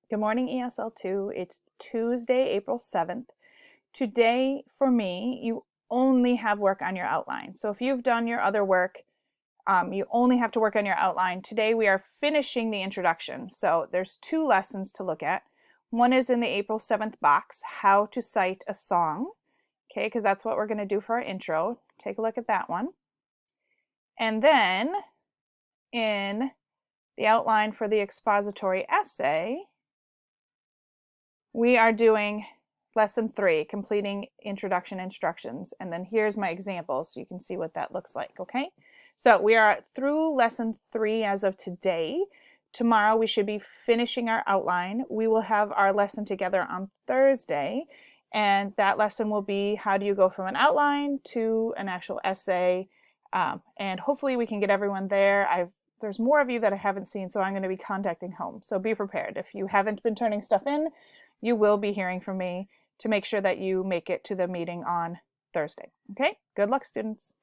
Good morning, ESL 2. It's Tuesday, April 7th. Today, for me, you only have work on your outline. So if you've done your other work, you only have to work on your outline. Today we are finishing the introduction. So there's two lessons to look at. One is in the April 7th box, how to cite a song. Okay, because that's what we're going to do for our intro. Take a look at that one. And then in the outline for the expository essay, we are doing lesson 3, completing introduction instructions. And then here's my example so you can see what that looks like, okay? So we are through lesson 3 as of today. Tomorrow we should be finishing our outline. We will have our lesson together on Thursday, and that lesson will be how do you go from an outline to an actual essay, and hopefully we can get everyone there. There's more of you that I haven't seen, so I'm going to be contacting home. So be prepared. If you haven't been turning stuff in, you will be hearing from me to make sure that you make it to the meeting on Thursday. Okay? Good luck, students.